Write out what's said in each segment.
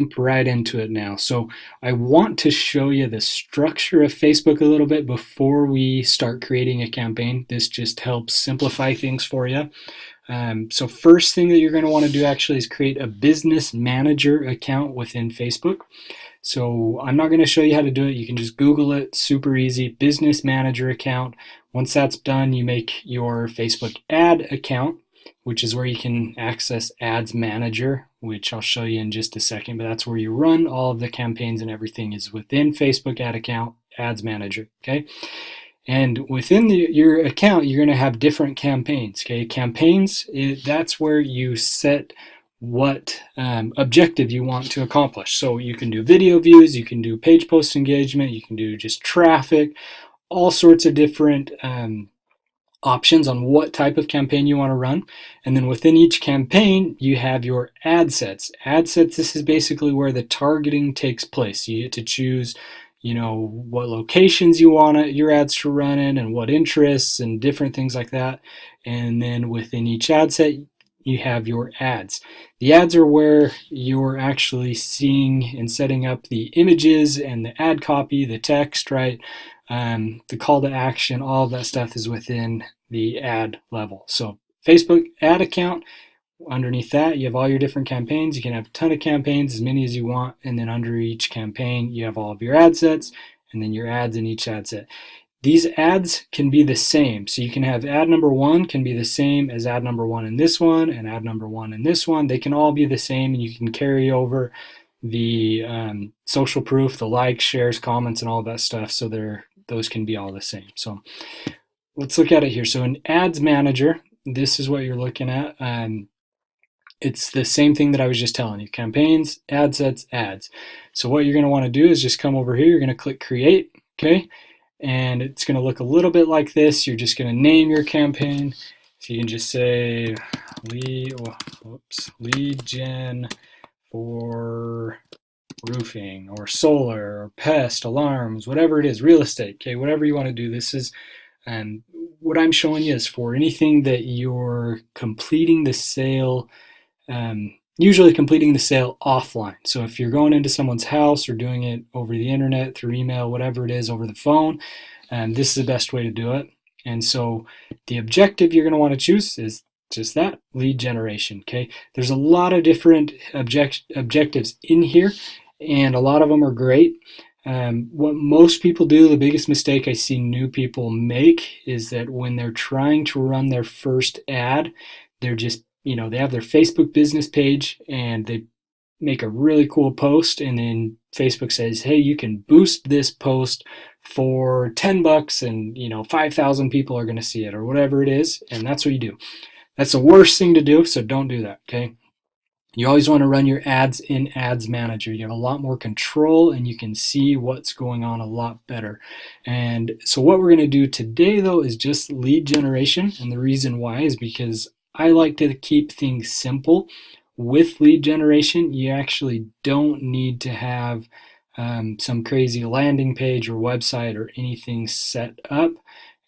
jump right into it now. So I want to show you the structure of Facebook a little bit before we start creating a campaign. This just helps simplify things for you. So first thing that you're going to want to do actually is create a business manager account within Facebook. So I'm not going to show you how to do it. You can just Google it, super easy, business manager account. Once that's done, you make your Facebook ad account, which is where you can access Ads Manager, which I'll show you in just a second, but that's where you run all of the campaigns and everything is within Facebook ad account, Ads Manager, okay? And within your account, you're going to have different campaigns, okay? Campaigns, that's where you set what objective you want to accomplish. So you can do video views, you can do page post engagement, you can do just traffic, all sorts of different options on what type of campaign you want to run. And then within each campaign, you have your ad sets. Ad sets, this is basically where the targeting takes place. You get to choose, what locations you want your ads to run in and what interests and different things like that. And then within each ad set, you have your ads. The ads are where you're actually seeing and setting up the images and the ad copy, the text, right? The call to action, all of that stuff is within the ad level. So Facebook ad account, underneath that you have all your different campaigns. You can have a ton of campaigns, as many as you want, and then under each campaign you have all of your ad sets and then your ads in each ad set. These ads can be the same. So you can have ad number one can be the same as ad number one in this one and ad number one in this one. They can all be the same, and you can carry over the social proof, the likes, shares, comments, and all that stuff. So those can be all the same. So let's look at it here. So in Ads Manager, this is what you're looking at. It's the same thing that I was just telling you. Campaigns, ad sets, ads. So what you're going to want to do is just come over here. You're going to click Create, okay? And it's going to look a little bit like this. You're just going to name your campaign. So you can just say lead gen for roofing or solar or pest, alarms, whatever it is, real estate, okay, whatever you want to do. This is what I'm showing you is for anything that you're completing the sale, usually completing the sale offline. So if you're going into someone's house or doing it over the internet, through email, whatever it is, over the phone, this is the best way to do it. And so the objective you're going to want to choose is just that, lead generation, okay? There's a lot of different objectives in here, and a lot of them are great. What most people do, the biggest mistake I see new people make is that when they're trying to run their first ad, they're just, they have their Facebook business page and they make a really cool post, and then Facebook says, hey, you can boost this post for $10 and 5,000 people are going to see it, or whatever it is, and that's what you do. That's the worst thing to do, so don't do that, okay? You always want to run your ads in Ads Manager. You have a lot more control and you can see what's going on a lot better. And so what we're going to do today though is just lead generation, and the reason why is because I like to keep things simple. With lead generation, you actually don't need to have some crazy landing page or website or anything set up,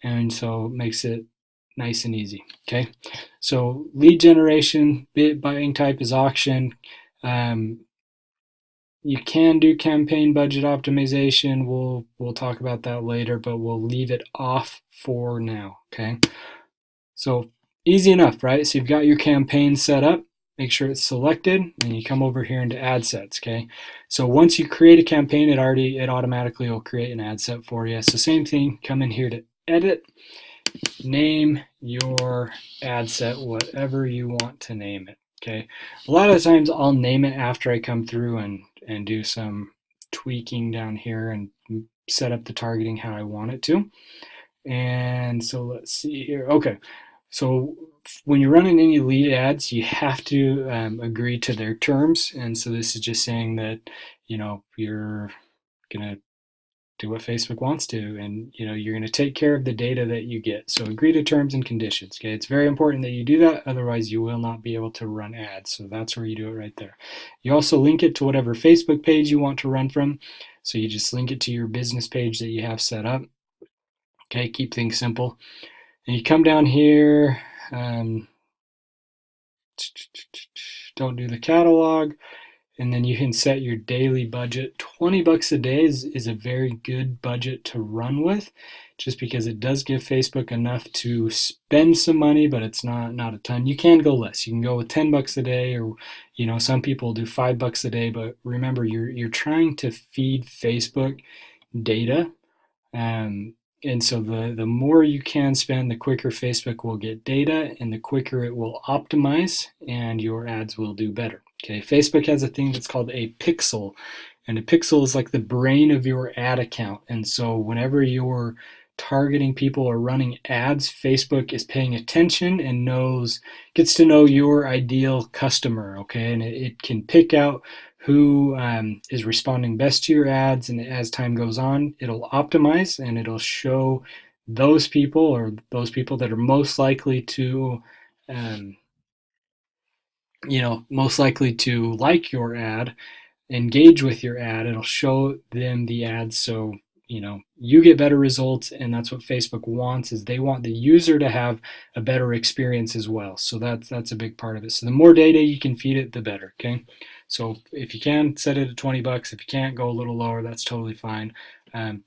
and so it makes it nice and easy. Okay, so lead generation, buying type is auction. You can do campaign budget optimization. We'll talk about that later, but we'll leave it off for now. Okay, so easy enough, right? So you've got your campaign set up. Make sure it's selected, and you come over here into ad sets. Okay, so once you create a campaign, it automatically will create an ad set for you. So same thing, come in here to edit. Name your ad set whatever you want to name it, okay? A lot of times I'll name it after I come through and do some tweaking down here and set up the targeting how I want it to. And so let's see here. Okay, so when you're running any lead ads, you have to agree to their terms. And so this is just saying that, you're gonna do what Facebook wants to, and you're going to take care of the data that you get. So agree to terms and conditions. Okay, it's very important that you do that, otherwise you will not be able to run ads. So that's where you do it right there. You also link it to whatever Facebook page you want to run from. So you just link it to your business page that you have set up. Okay, keep things simple. And you come down here, don't do the catalog. And then you can set your daily budget. 20 bucks a day is a very good budget to run with, just because it does give Facebook enough to spend some money, but it's not a ton. You can go less. You can go with 10 bucks a day, or some people do 5 bucks a day, but remember, you're trying to feed Facebook data. Um, and so the more you can spend, the quicker Facebook will get data, and the quicker it will optimize, and your ads will do better. Okay, Facebook has a thing that's called a pixel, and a pixel is like the brain of your ad account. And so whenever you're targeting people or running ads, Facebook is paying attention and gets to know your ideal customer. Okay, and it can pick out who is responding best to your ads, and as time goes on, it'll optimize and it'll show those people, or those people that are most likely to um, most likely to like your ad, engage with your ad. It'll show them the ads, so you get better results, and that's what Facebook wants. Is they want the user to have a better experience as well. So that's a big part of it. So the more data you can feed it, the better. Okay, so if you can, set it at 20 bucks. If you can't, go a little lower. That's totally fine.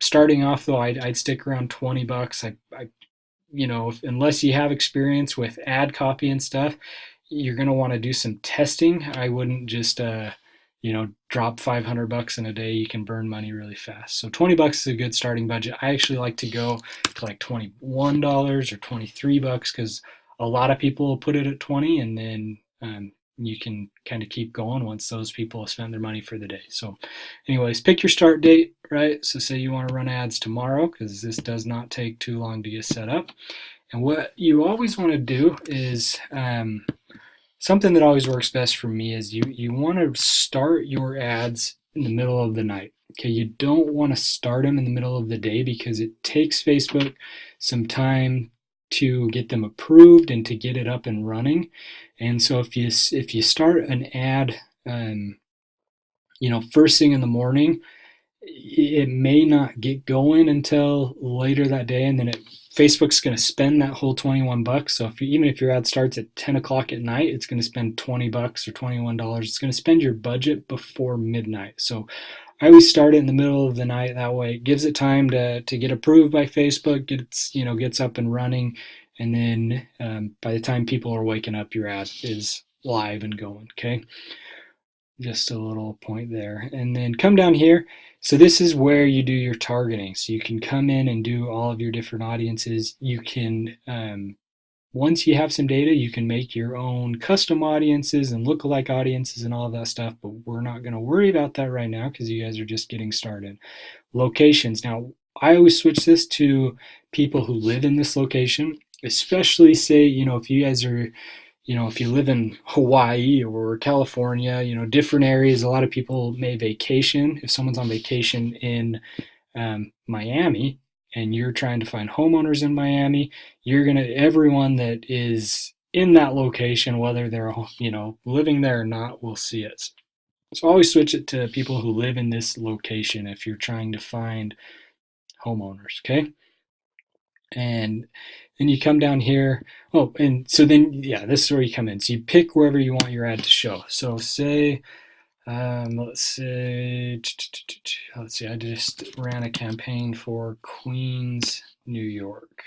Starting off though, I'd stick around 20 bucks. Unless you have experience with ad copy and stuff, you're going to want to do some testing. I wouldn't just drop 500 bucks in a day. You can burn money really fast. So 20 bucks is a good starting budget. I actually like to go to like $21 or 23 bucks, because a lot of people will put it at 20, and then you can kind of keep going once those people have spent their money for the day. So anyways, pick your start date, right? So say you want to run ads tomorrow, because this does not take too long to get set up. And what you always want to do is something that always works best for me is you want to start your ads in the middle of the night. Okay, you don't want to start them in the middle of the day, because it takes Facebook some time to get them approved and to get it up and running. And so if you start an ad, first thing in the morning, it may not get going until later that day, and then Facebook's going to spend that whole 21 bucks. So even if your ad starts at 10 o'clock at night, it's going to spend 20 bucks or $21. It's going to spend your budget before midnight. So I always start it in the middle of the night. That way it gives it time to get approved by Facebook, gets up and running. And then by the time people are waking up, your ad is live and going. Okay. Just a little point there. And then come down here. So this is where you do your targeting. So you can come in and do all of your different audiences. You can, once you have some data, you can make your own custom audiences and lookalike audiences and all of that stuff, but we're not going to worry about that right now, because you guys are just getting started. Locations. Now, I always switch this to people who live in this location, especially say, if you guys are, if you live in Hawaii or California, different areas. A lot of people may vacation. If someone's on vacation in Miami, and you're trying to find homeowners in Miami, everyone that is in that location, whether they're, living there or not, will see it. So always switch it to people who live in this location if you're trying to find homeowners. Okay. And then you come down here. Oh, and so then, yeah, this is where you come in. So you pick wherever you want your ad to show. So say, let's see, I just ran a campaign for Queens, New York.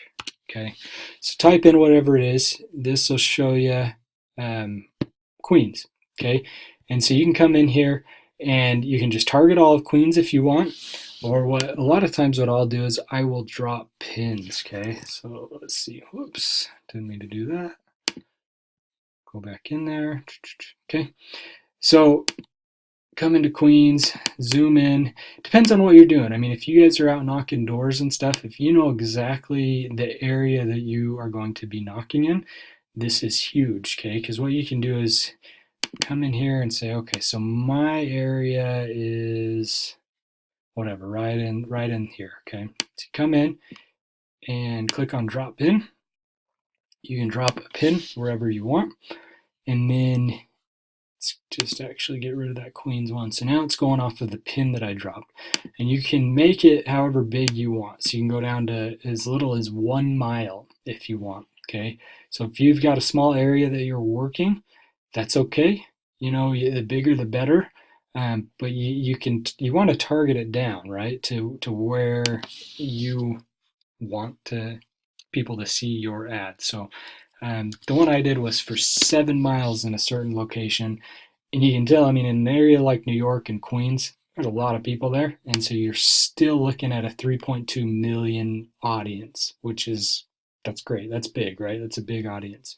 Okay, so type in whatever it is. This will show you Queens. Okay, and so you can come in here and you can just target all of Queens if you want. Or a lot of times what I'll do is I will drop pins. Okay, so let's see. Whoops, didn't mean to do that. Go back in there. Okay, so come into Queens, zoom in. Depends on what you're doing. I mean, if you guys are out knocking doors and stuff, if you know exactly the area that you are going to be knocking in, this is huge, okay? Because what you can do is come in here and say, okay, so my area is whatever, right in here, okay? So come in and click on drop pin. You can drop a pin wherever you want, and then let's just actually get rid of that Queens one. So now it's going off of the pin that I dropped, and you can make it however big you want. So you can go down to as little as 1 mile if you want, okay? So if you've got a small area that you're working, that's okay. The bigger the better. But you want to target it down, right, to where you want to people to see your ad. So the one I did was for 7 miles in a certain location, and you can tell. I mean, in an area like New York and Queens, there's a lot of people there, and so you're still looking at a 3.2 million audience, which is that's great. That's big, right? That's a big audience.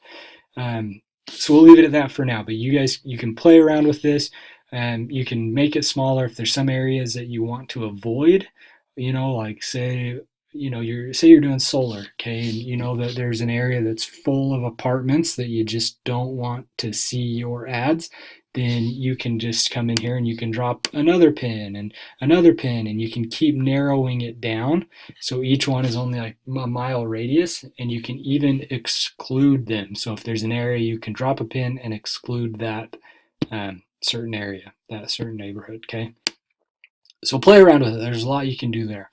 So we'll leave it at that for now. But you can play around with this, and you can make it smaller if there's some areas that you want to avoid. Like say, you're doing solar, okay, and you know that there's an area that's full of apartments that you just don't want to see your ads. Then you can just come in here and you can drop another pin, and you can keep narrowing it down so each one is only like a mile radius, and you can even exclude them. So if there's an area, you can drop a pin and exclude that certain area, that certain neighborhood. Okay. So play around with it. There's a lot you can do there.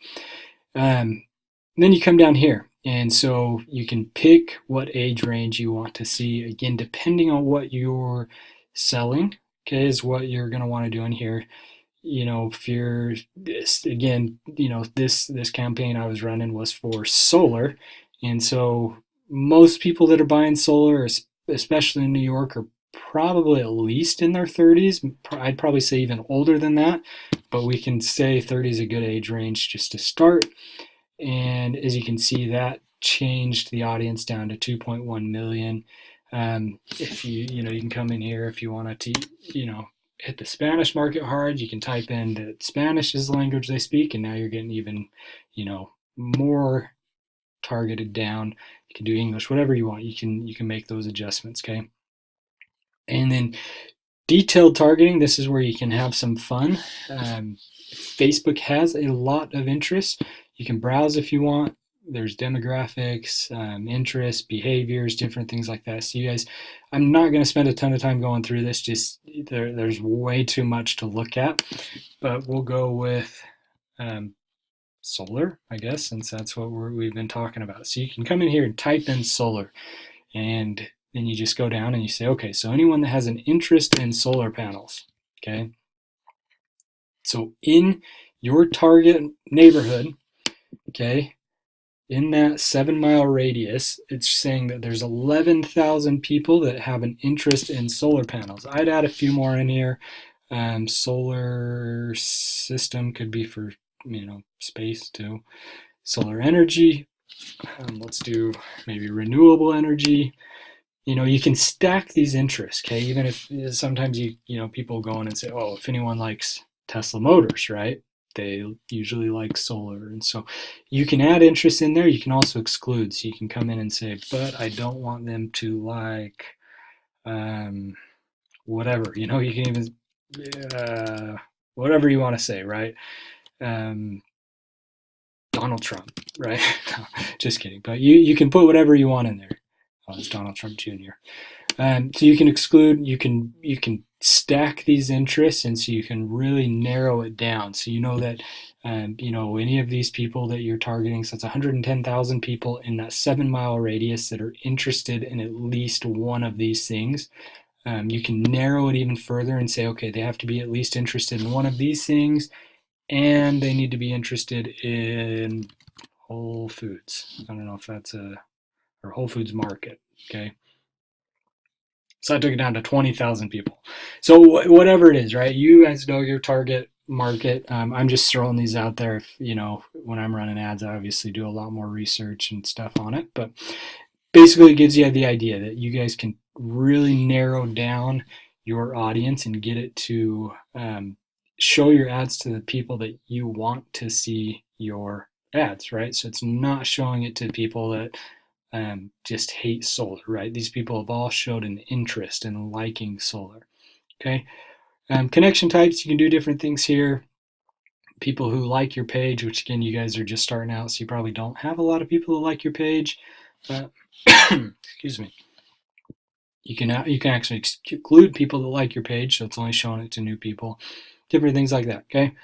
Then you come down here, and so you can pick what age range you want to see. Again, depending on what you're selling, okay, is what you're going to want to do in here. If you're this again, this campaign I was running was for solar, and so most people that are buying solar, especially in New York, are probably at least in their 30s. I'd probably say even older than that, but we can say 30 is a good age range just to start. And as you can see, that changed the audience down to 2.1 million. If you can come in here if you want to, hit the Spanish market hard. You can type in that Spanish is the language they speak, and now you're getting even, more targeted down. You can do English, whatever you want. You can make those adjustments, okay? And then detailed targeting. This is where you can have some fun. Facebook has a lot of interest. You can browse if you want. There's demographics, interests, behaviors, different things like that. So you guys, I'm not going to spend a ton of time going through this. Just there's way too much to look at. But we'll go with solar, I guess, since that's what we've been talking about. So you can come in here and type in solar, and then you just go down and you say, okay, so anyone that has an interest in solar panels, okay. So in your target neighborhood, okay, in that 7 mile radius, it's saying that there's 11,000 people that have an interest in solar panels. I'd add a few more in here. Solar system could be for, space too. Solar energy. Let's do maybe renewable energy. You can stack these interests, okay? Even if sometimes people go in and say, oh, if anyone likes Tesla Motors, right? They usually like solar. And so you can add interest in there. You can also exclude. So you can come in and say, but I don't want them to like whatever. You can even, whatever you want to say, right? Donald Trump, right? No, just kidding. But you can put whatever you want in there. Oh, it's Donald Trump Jr. So you can exclude, you can stack these interests, and so you can really narrow it down. So you know that any of these people that you're targeting, so it's 110,000 people in that 7 mile radius that are interested in at least one of these things. You can narrow it even further and say, okay, they have to be at least interested in one of these things, and they need to be interested in Whole Foods. I don't know if that's or Whole Foods Market, okay? So I took it down to 20,000 people. So whatever it is, right? You guys know your target market. I'm just throwing these out there. When I'm running ads, I obviously do a lot more research and stuff on it. But basically, it gives you the idea that you guys can really narrow down your audience and get it to show your ads to the people that you want to see your ads, right? So it's not showing it to people that just hate solar, right? These people have all showed an interest in liking solar, okay? Connection types, you can do different things here. People who like your page, which again, you guys are just starting out, so you probably don't have a lot of people who like your page. Excuse me. You can actually exclude people that like your page, so it's only showing it to new people. Different things like that, okay?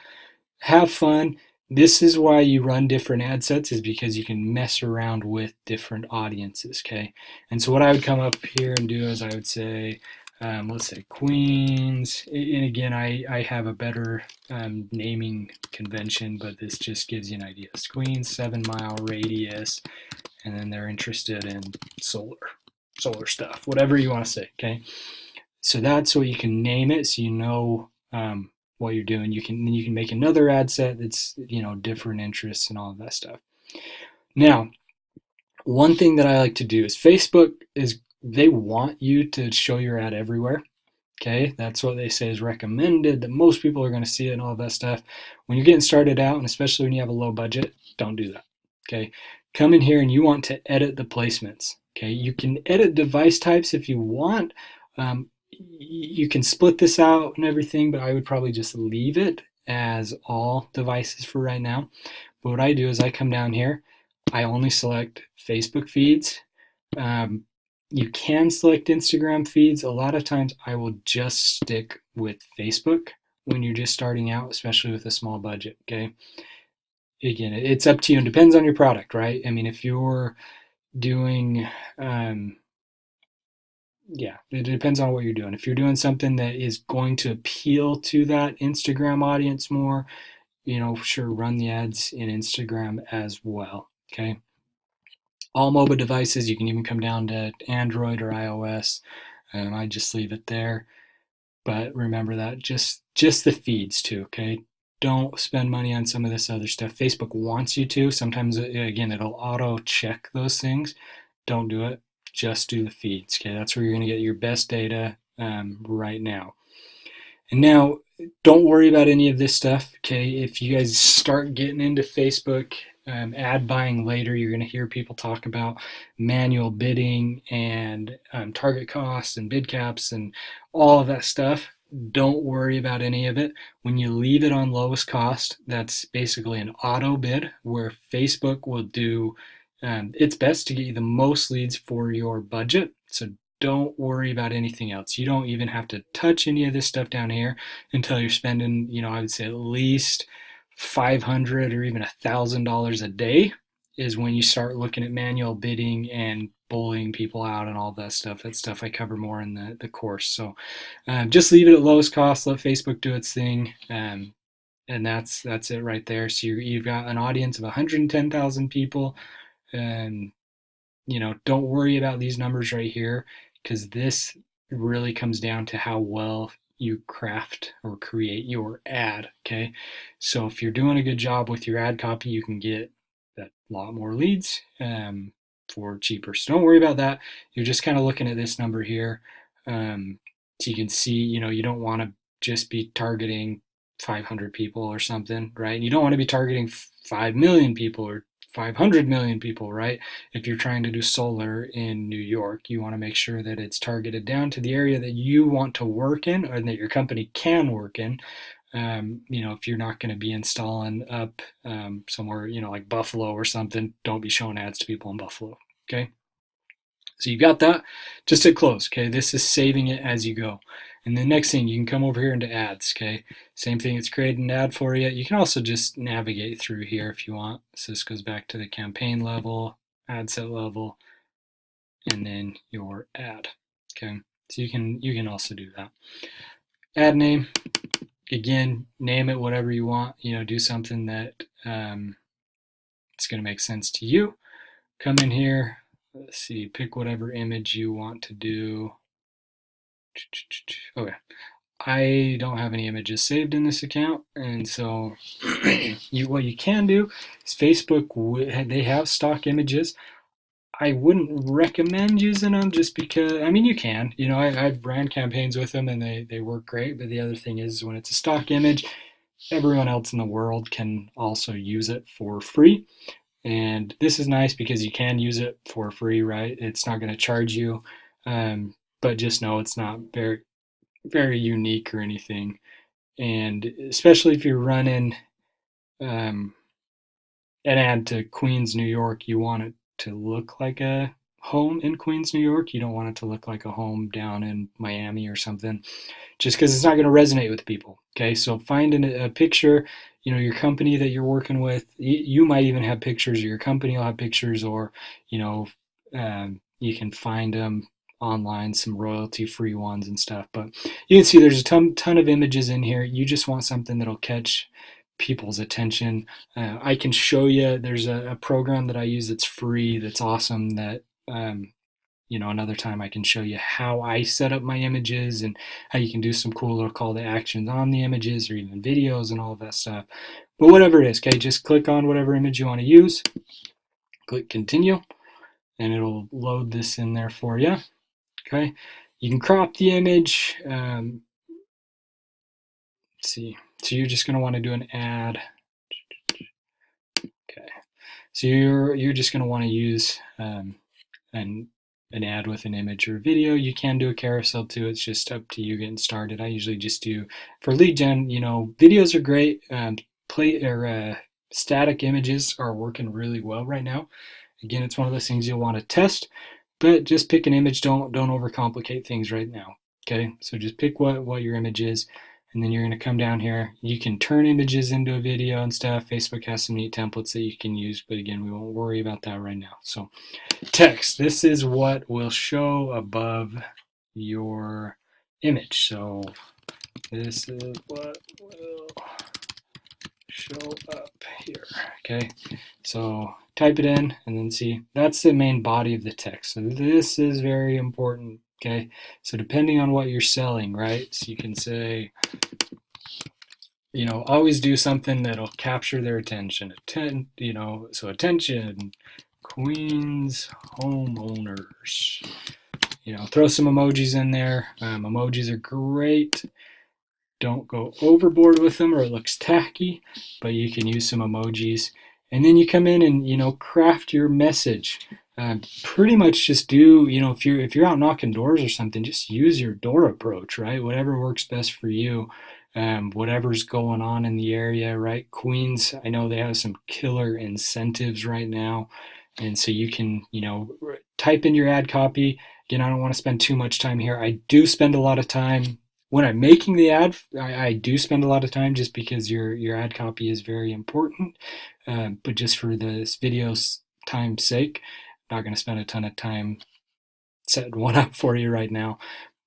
Have fun. This is why you run different ad sets, is because you can mess around with different audiences, okay? And so what I would come up here and do is I would say, Let's say Queens. And again, I have a better naming convention, but this just gives you an idea. It's Queens, 7 mile radius, and then they're interested in solar stuff, whatever you want to say. Okay, so that's what you can name it, so you know what you're doing. You can make another ad set that's different interests and all of that stuff. Now, one thing that I like to do is Facebook is they want you to show your ad everywhere. Okay, that's what they say is recommended, that most people are going to see it and all of that stuff. When you're getting started out, and especially when you have a low budget, don't do that. Okay, come in here and you want to edit the placements. Okay, you can edit device types if you want. You can split this out and everything, but I would probably just leave it as all devices for right now. But what I do is I come down here, I only select Facebook feeds. Um, you can select Instagram feeds. A lot of times I will just stick with Facebook when you're just starting out, especially with a small budget. Okay. Again, it's up to you and depends on your product, right? I mean, if you're doing, yeah, it depends on what you're doing. If you're doing something that is going to appeal to that Instagram audience more, sure, run the ads in Instagram as well. Okay. All mobile devices, you can even come down to Android or iOS. I just leave it there. But remember that just the feeds too, okay? Don't spend money on some of this other stuff. Facebook wants you to. Sometimes, again, it'll auto check those things. Don't do it. Just do the feeds, okay? That's where you're going to get your best data right now. And now, don't worry about any of this stuff, okay? If you guys start getting into Facebook ad buying later, you're going to hear people talk about manual bidding and target costs and bid caps and all of that stuff. Don't worry about any of it. When you leave it on lowest cost, that's basically an auto bid where Facebook will do its best to get you the most leads for your budget. So don't worry about anything else. You don't even have to touch any of this stuff down here until you're spending, I would say at least $500 or even $1,000 a day is when you start looking at manual bidding and bullying people out and all that stuff. That stuff I cover more in the course. So just leave it at lowest cost. Let Facebook do its thing. And that's it right there. So you've got an audience of 110,000 people. And, don't worry about these numbers right here because this really comes down to how well you craft or create your ad. Okay. So if you're doing a good job with your ad copy, you can get a lot more leads for cheaper. So don't worry about that. You're just kind of looking at this number here. So you can see, you don't want to just be targeting 500 people or something, right? And you don't want to be targeting 5 million people or 500 million people, right? If you're trying to do solar in New York, you want to make sure that it's targeted down to the area that you want to work in or that your company can work in. If you're not going to be installing up somewhere, like Buffalo or something, don't be showing ads to people in Buffalo. Okay. So you got that. Just hit close. Okay. This is saving it as you go. And the next thing, you can come over here into ads. Okay. Same thing. It's created an ad for you. You can also just navigate through here if you want. So this goes back to the campaign level, ad set level, and then your ad. Okay. So you can also do that. Ad name. Again, name it whatever you want. Do something that it's going to make sense to you. Come in here. Let's see. Pick whatever image you want to do. Okay. I don't have any images saved in this account, and so what you can do is Facebook, they have stock images. I wouldn't recommend using them just because, I mean, you can. I've ran campaigns with them and they work great, but the other thing is when it's a stock image, everyone else in the world can also use it for free. And this is nice because you can use it for free, right? It's not going to charge you, but just know it's not very, very unique or anything. And especially if you're running an ad to Queens, New York, you want it to look like a home in Queens, New York. You don't want it to look like a home down in Miami or something, just because it's not going to resonate with people. Okay, so find a picture, your company that you're working with. You might even have pictures, or your company will have pictures, or you can find them online, some royalty-free ones and stuff. But you can see there's a ton of images in here. You just want something that'll catch people's attention. I can show you, there's a program that I use that's free, that's awesome, that another time I can show you how I set up my images and how you can do some cool little call to actions on the images or even videos and all of that stuff. But whatever it is, okay, just click on whatever image you want to use, click continue, and it'll load this in there for you. Okay, you can crop the image. Let's see, so you're just going to want to do an ad. Okay, so you're just going to want to use an ad with an image or video. You can do a carousel too. It's just up to you getting started. I usually just do, for lead gen, videos are great. Static images are working really well right now. Again, it's one of those things you'll want to test, but just pick an image. Don't overcomplicate things right now. Okay, so just pick what your image is, and then you're going to come down here. You can turn images into a video and stuff. Facebook has some neat templates that you can use, but again, we won't worry about that right now. So text, this is what will show above your image. So this is what will show up here. Okay, so type it in and then see, that's the main body of the text. So this is very important. Okay, so depending on what you're selling, right? So you can say, always do something that'll capture their attention. So attention, Queens homeowners. Throw some emojis in there. Emojis are great. Don't go overboard with them or it looks tacky, but you can use some emojis. And then you come in and, craft your message. Pretty much just do, if you're out knocking doors or something, just use your door approach, right? Whatever works best for you, whatever's going on in the area, right? Queens, I know they have some killer incentives right now. And so you can, type in your ad copy. Again, I don't want to spend too much time here. I do spend a lot of time when I'm making the ad. I do spend a lot of time just because your ad copy is very important. But just for this video's time's sake, I'm not going to spend a ton of time setting one up for you right now.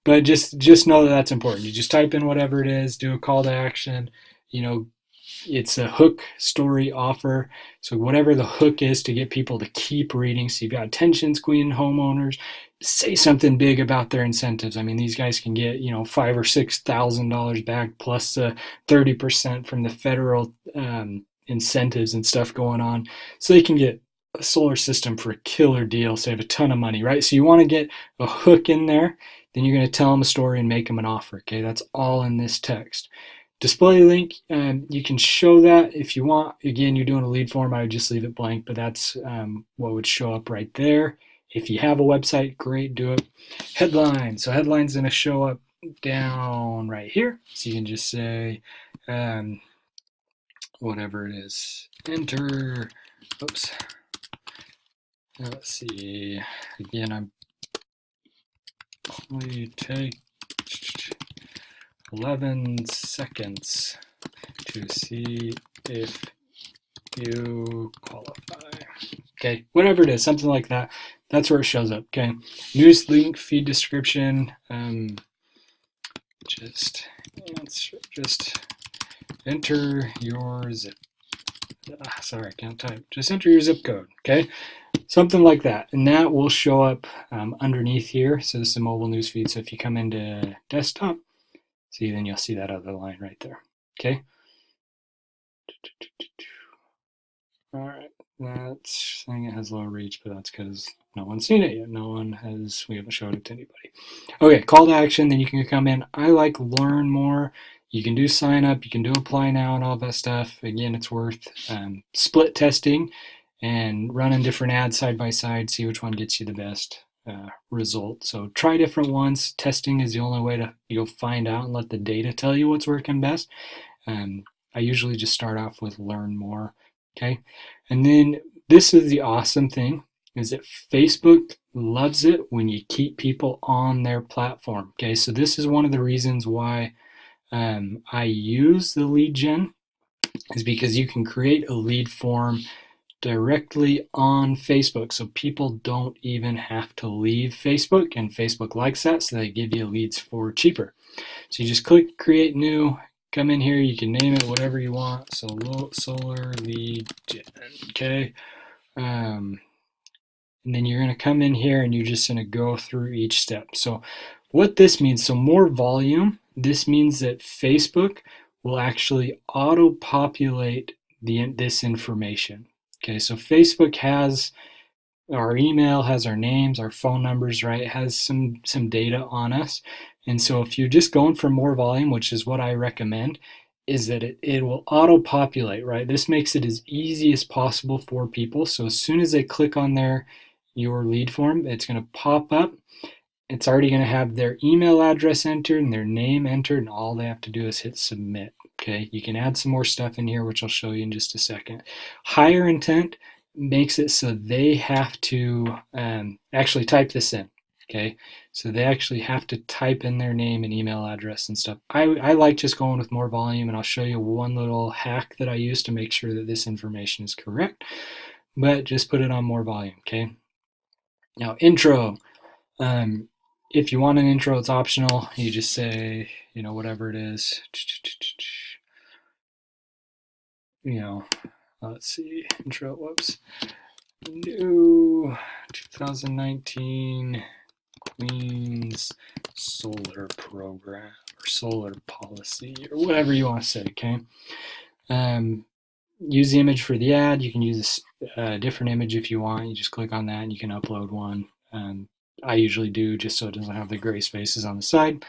But just know that that's important. You just type in whatever it is, do a call to action. It's a hook story offer. So whatever the hook is to get people to keep reading. So you've got attentions, Queen homeowners. Say something big about their incentives. I mean, these guys can get $5,000 or $6,000 back plus 30% from the federal incentives and stuff going on. So they can get a solar system for a killer deal, save a ton of money, right? So you want to get a hook in there. Then you're going to tell them a story and make them an offer. Okay, that's all in this text. Display link, you can show that if you want. Again, you're doing a lead form, I would just leave it blank, but that's what would show up right there. If you have a website, great, do it. Headline, so headline's going to show up down right here. So you can just say whatever it is. Enter, oops. Let's see, again, we take 11 seconds to see if you qualify. Okay, whatever it is, something like that. That's where it shows up. Okay, news link, feed description. Just enter your zip. Sorry, I can't type. Just enter your zip code. Okay, something like that, and that will show up underneath here. So this is a mobile news feed. So if you come into desktop, see, then you'll see that other line right there. Okay. All right. That's saying it has low reach, but that's because no one's seen it yet. We haven't showed it to anybody. Okay, call to action, then you can come in. I like learn more. You can do sign up, you can do apply now and all that stuff. Again, it's worth split testing and running different ads side by side, see which one gets you the best result. So try different ones. Testing is the only way you'll find out and let the data tell you what's working best. I usually just start off with learn more. Okay, and then this is the awesome thing, is that Facebook loves it when you keep people on their platform. Okay, so this is one of the reasons why I use the lead gen, is because you can create a lead form directly on Facebook. So people don't even have to leave Facebook, and Facebook likes that, so they give you leads for cheaper. So you just click create new, come in here, you can name it whatever you want. So solar lead gen, okay? And then you're going to come in here and you're just going to go through each step. So what this means, so more volume, this means that Facebook will actually auto-populate this information. Okay, so Facebook has our email, has our names, our phone numbers, right? It has some data on us. And so if you're just going for more volume, which is what I recommend, is that it will auto-populate, right? This makes it as easy as possible for people. So as soon as they click on your lead form, it's going to pop up. It's already going to have their email address entered and their name entered, and all they have to do is hit submit. Okay, you can add some more stuff in here, which I'll show you in just a second. Higher intent makes it so they have to actually type this in. Okay, so they actually have to type in their name and email address and stuff. I like just going with more volume, and I'll show you one little hack that I use to make sure that this information is correct, but just put it on more volume. Okay, now intro. If you want an intro, it's optional. You just say, whatever it is. Let's see, intro, whoops. New 2019 Queens Solar Program or Solar Policy or whatever you want to say, okay? Use the image for the ad. You can use a different image if you want. You just click on that and you can upload one. I usually do just so it doesn't have the gray spaces on the side.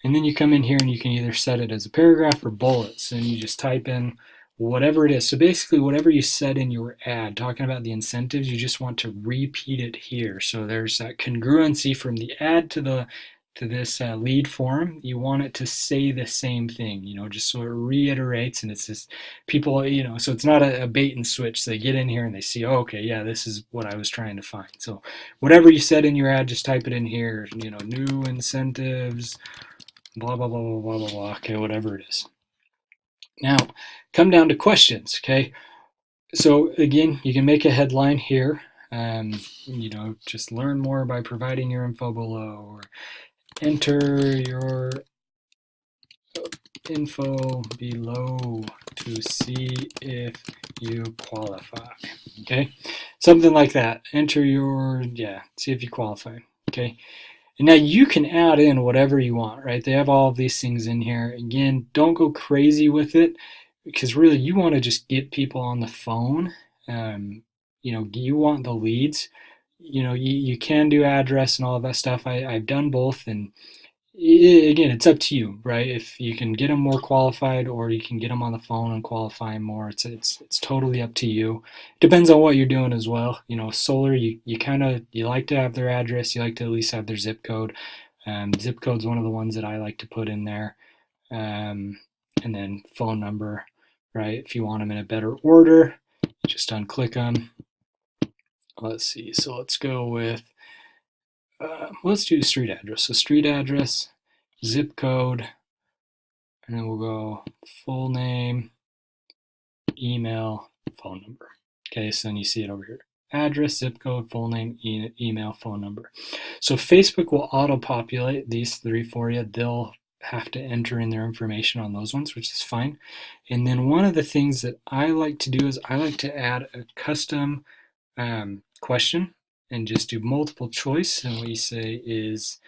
And then you come in here and you can either set it as a paragraph or bullets, and you just type in whatever it is. So basically whatever you said in your ad, talking about the incentives, you just want to repeat it here. So there's that congruency from the ad to this lead form. You want it to say the same thing, just so it reiterates, and it's just people, so it's not a bait and switch. So they get in here and they see, oh, okay, yeah, this is what I was trying to find. So whatever you said in your ad, just type it in here, new incentives, blah, blah, blah, blah, blah, blah, blah, okay, whatever it is. Now, come down to questions, okay? So again, you can make a headline here, just learn more by providing your info below, or enter your info below to see if you qualify, okay? Something like that. Enter your, see if you qualify, okay? And now you can add in whatever you want, right? They have all of these things in here. Again, don't go crazy with it, because really you want to just get people on the phone. You want the leads. You can do address and all of that stuff. I've done both, and again, it's up to you, right? If you can get them more qualified, or you can get them on the phone and qualify more, it's totally up to you. Depends on what you're doing as well. Solar, you like to have their address, you like to at least have their zip code. Zip code's one of the ones that I like to put in there, and then phone number, right? If you want them in a better order, just unclick them. Let's see. So let's go with. Let's do street address. So street address, zip code, and then we'll go full name, email, phone number. Okay, so then you see it over here. Address, zip code, full name, email, phone number. So Facebook will auto-populate these three for you. They'll have to enter in their information on those ones, which is fine. And then one of the things that I like to do is I like to add a custom question and just do multiple choice, and we say is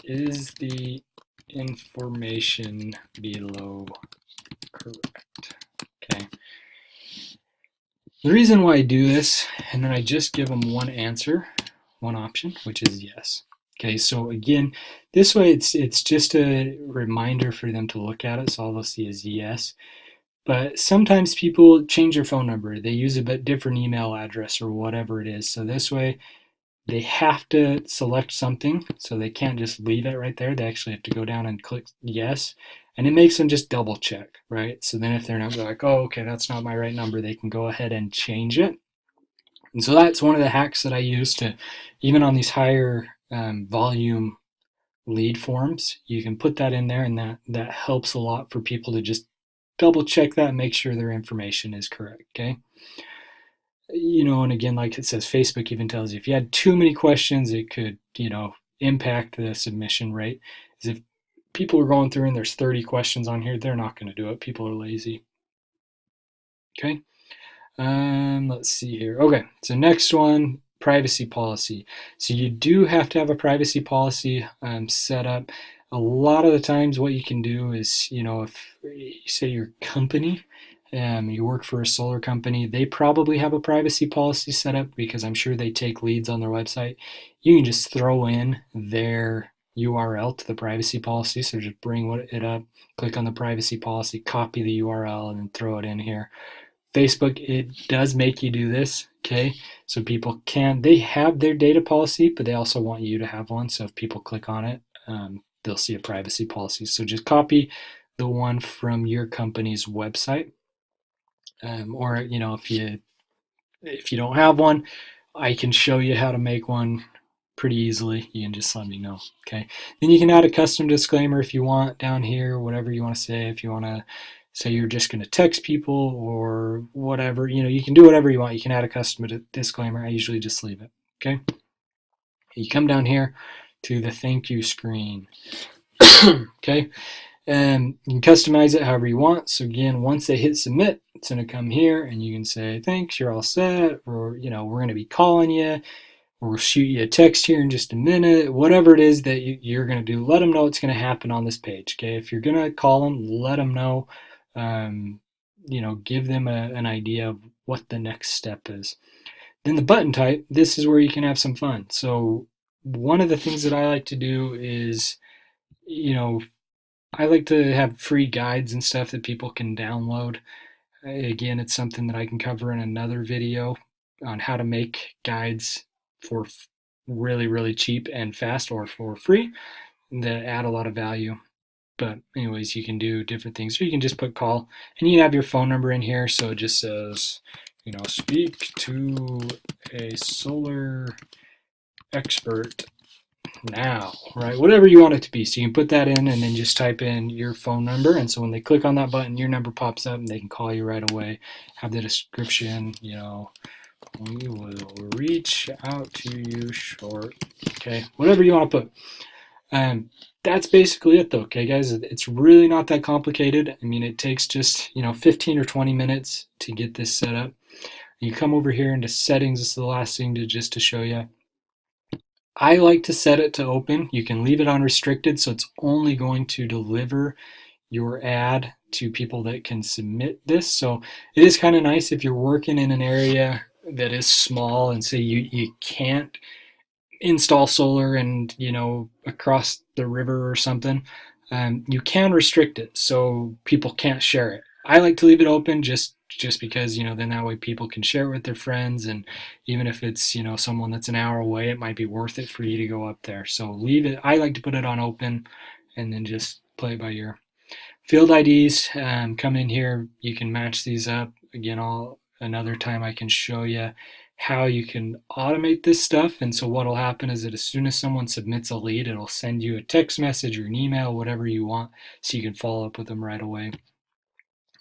the information below correct? Okay. The reason why I do this, and then I just give them one answer, one option, which is yes. Okay, so again, this way it's just a reminder for them to look at it, so all they'll see is yes. But sometimes people change their phone number. They use a bit different email address or whatever it is. So this way, they have to select something. So they can't just leave it right there. They actually have to go down and click yes. And it makes them just double check, right? So then if they're not like, oh, okay, that's not my right number, they can go ahead and change it. And so that's one of the hacks that I use to, even on these higher volume lead forms, you can put that in there, and that helps a lot for people to just double check that and make sure their information is correct, okay? And again, like it says, Facebook even tells you if you had too many questions, it could, impact the submission rate. Is if people are going through and there's 30 questions on here, they're not going to do it. People are lazy. Okay. Let's see here. Okay, so next one, privacy policy. So you do have to have a privacy policy set up. A lot of the times what you can do is, if you say your company, you work for a solar company, they probably have a privacy policy set up because I'm sure they take leads on their website. You can just throw in their URL to the privacy policy. So just bring it up, click on the privacy policy, copy the URL, and then throw it in here. Facebook, it does make you do this, okay? So people they have their data policy, but they also want you to have one. So if people click on it, they'll see a privacy policy. So just copy the one from your company's website. Or, if you don't have one, I can show you how to make one pretty easily. You can just let me know, okay? Then you can add a custom disclaimer if you want down here, whatever you want to say. If you want to say you're just going to text people or whatever, you can do whatever you want. You can add a custom disclaimer. I usually just leave it, okay? You come down here to the thank you screen, okay? And you can customize it however you want. So again, once they hit submit, it's going to come here and you can say, thanks, you're all set, or, we're going to be calling you, or we'll shoot you a text here in just a minute. Whatever it is that you're going to do, let them know what's going to happen on this page, okay? If you're going to call them, let them know. Give them an idea of what the next step is. Then the button type, this is where you can have some fun. So one of the things that I like to do is, I like to have free guides and stuff that people can download. Again, it's something that I can cover in another video on how to make guides for really, really cheap and fast, or for free, that add a lot of value. But anyways, you can do different things. Or you can just put call, and you can have your phone number in here. So it just says, speak to a solar expert now, right? Whatever you want it to be. So you can put that in and then just type in your phone number. And so when they click on that button, your number pops up and they can call you right away. Have the description, we will reach out to you short. Okay, whatever you want to put. That's basically it though, okay guys? It's really not that complicated. I mean, it takes just, 15 or 20 minutes to get this set up. You come over here into settings. This is the last thing to show you. I like to set it to open. You can leave it unrestricted, so it's only going to deliver your ad to people that can submit this. So it is kind of nice if you're working in an area that is small and say you can't install solar and across the river or something, you can restrict it so people can't share it. I like to leave it open just because then that way people can share it with their friends, and even if it's someone that's an hour away, it might be worth it for you to go up there. So leave it. I like to put it on open and then just play by ear. Field IDs, come in here, you can match these up. Again, another time I can show you how you can automate this stuff. And so what'll happen is that as soon as someone submits a lead, it'll send you a text message or an email, whatever you want, so you can follow up with them right away.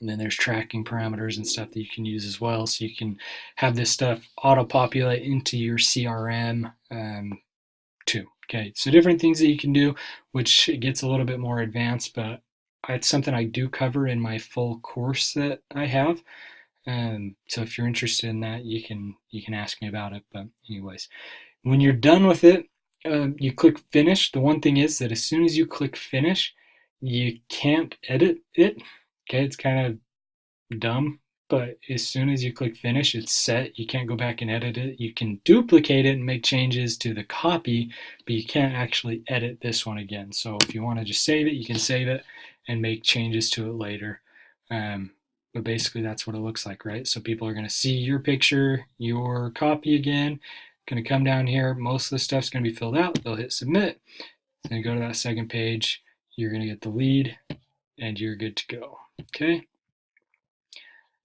And then there's tracking parameters and stuff that you can use as well, so you can have this stuff auto-populate into your CRM too. Okay, so different things that you can do, which gets a little bit more advanced, but it's something I do cover in my full course that I have. So if you're interested in that, you can ask me about it. But anyways, when you're done with it, you click finish. The one thing is that as soon as you click finish, you can't edit it. Okay, it's kind of dumb, but as soon as you click finish, it's set. You can't go back and edit it. You can duplicate it and make changes to the copy, but you can't actually edit this one again. So if you want to just save it, you can save it and make changes to it later. But basically that's what it looks like, right? So people are going to see your picture, your copy again, going to come down here. Most of the stuff's going to be filled out. They'll hit submit. Then go to that second page. You're going to get the lead and you're good to go. Okay.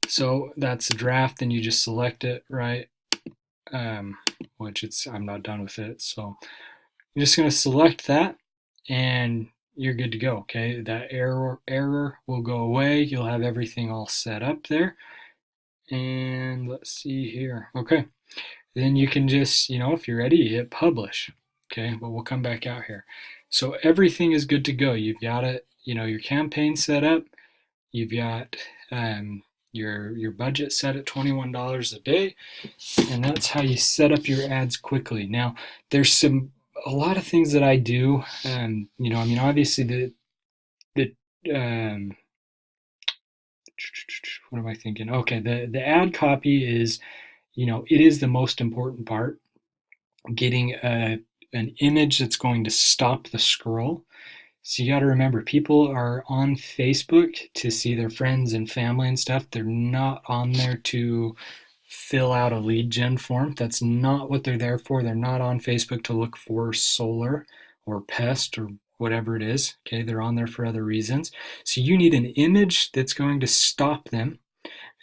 So that's the draft. Then you just select it, right? I'm not done with it. So I'm just going to select that, and you're good to go. Okay, that error will go away. You'll have everything all set up there. And let's see here. Okay, then you can just, if you're ready, hit publish. Okay, but we'll come back out here. So everything is good to go. You've got it, your campaign set up. You've got your budget set at $21 a day, and that's how you set up your ads quickly. Now, there's a lot of things that I do. Obviously the what am I thinking? Okay, the ad copy is, it is the most important part. Getting an image that's going to stop the scroll. So you got to remember, people are on Facebook to see their friends and family and stuff. They're not on there to fill out a lead gen form. That's not what they're there for. They're not on Facebook to look for solar or pest or whatever it is. Okay, they're on there for other reasons. So you need an image that's going to stop them.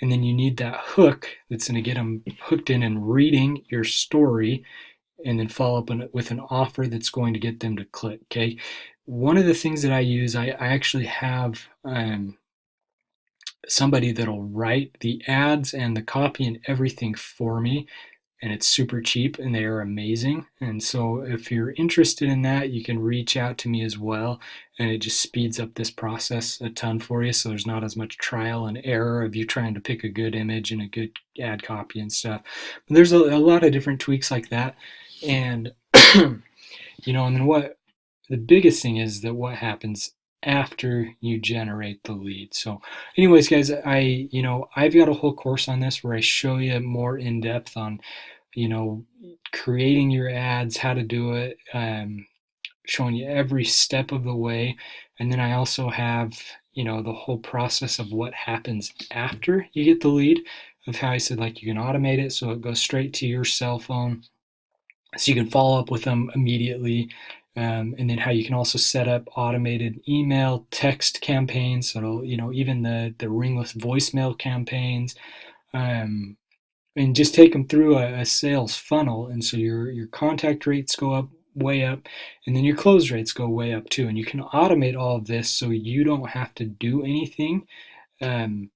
And then you need that hook that's going to get them hooked in and reading your story, and then follow up with an offer that's going to get them to click. Okay. One of the things that I use, I actually have somebody that'll write the ads and the copy and everything for me, and it's super cheap and they are amazing. And so if you're interested in that, you can reach out to me as well, and it just speeds up this process a ton for you, so there's not as much trial and error of you trying to pick a good image and a good ad copy and stuff. But there's a lot of different tweaks like that. And and then what the biggest thing is that what happens after you generate the lead. So anyways, guys, I've got a whole course on this where I show you more in depth on, creating your ads, how to do it, showing you every step of the way. And then I also have, the whole process of what happens after you get the lead, of how I said, like, you can automate it so it goes straight to your cell phone, so you can follow up with them immediately. And then how you can also set up automated email, text campaigns, so even the ringless voicemail campaigns, um, and just take them through a sales funnel. And so your contact rates go up, way up, and then your close rates go way up too. And you can automate all of this so you don't have to do anything. Um,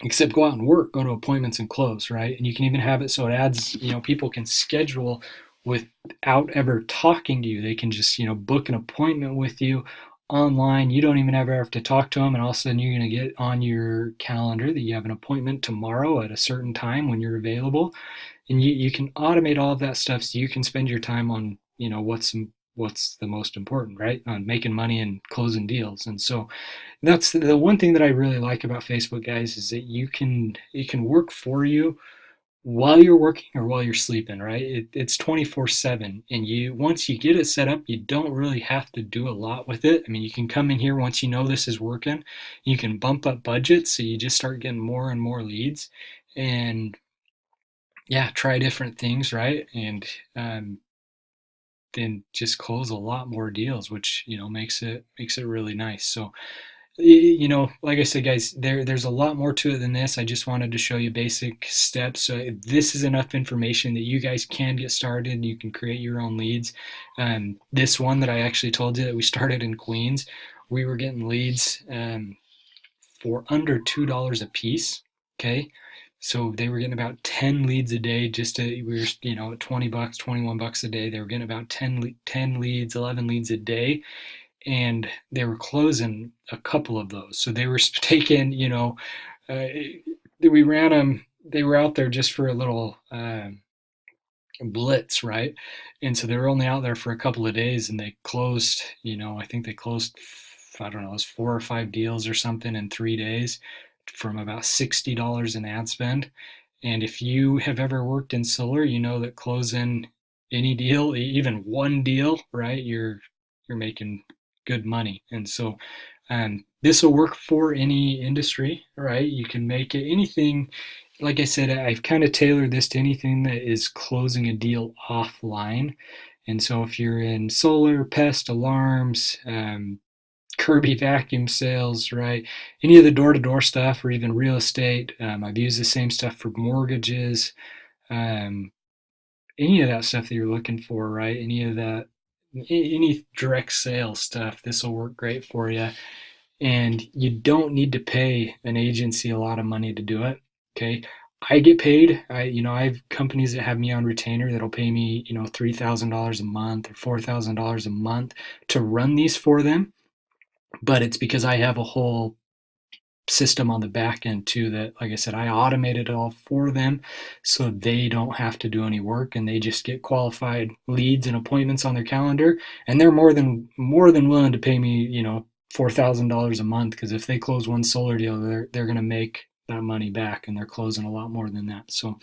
Except go out and work, go to appointments and close, right? And you can even have it so it adds, people can schedule without ever talking to you. They can just, book an appointment with you online. You don't even ever have to talk to them, and all of a sudden you're going to get on your calendar that you have an appointment tomorrow at a certain time when you're available. And you can automate all of that stuff so you can spend your time on, what's the most important, right? On making money and closing deals. And so that's the one thing that I really like about Facebook, guys, is that it can work for you while you're working or while you're sleeping, right? It's 24/7, and once you get it set up, you don't really have to do a lot with it. I mean, you can come in here once you know this is working, you can bump up budgets, so you just start getting more and more leads, and yeah, try different things, right? And then just close a lot more deals, which makes it really nice. So like I said, guys, there's a lot more to it than this. I just wanted to show you basic steps. So this is enough information that you guys can get started and you can create your own leads. This one that I actually told you that we started in Queens, we were getting leads for under $2 a piece. Okay. So they were getting about 10 leads a day. We were, at $20, $21 a day. They were getting about 10 leads, 11 leads a day, and they were closing a couple of those. So they were taking, we ran them. They were out there just for a little blitz, right? And so they were only out there for a couple of days, and they closed. I think they closed, I don't know, it was 4 or 5 deals or something in 3 days, from about $60 in ad spend. And if you have ever worked in solar, you know that closing any deal, even one deal, right, you're making good money. And so this will work for any industry, right? You can make it anything. Like I said, I've kind of tailored this to anything that is closing a deal offline. And so if you're in solar, pest, alarms, Kirby vacuum sales, right? Any of the door-to-door stuff, or even real estate. I've used the same stuff for mortgages. Um, any of that stuff that you're looking for, right? Any of that any direct sales stuff, this will work great for you. And you don't need to pay an agency a lot of money to do it. Okay. I get paid. I have companies that have me on retainer that'll pay me, $3,000 a month or $4,000 a month to run these for them. But it's because I have a whole system on the back end too that, like I said, I automated it all for them so they don't have to do any work and they just get qualified leads and appointments on their calendar, and they're more than willing to pay me, $4,000 a month, because if they close one solar deal, they're going to make that money back, and they're closing a lot more than that. So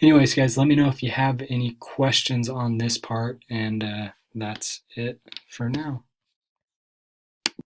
anyways, guys, let me know if you have any questions on this part, and that's it for now.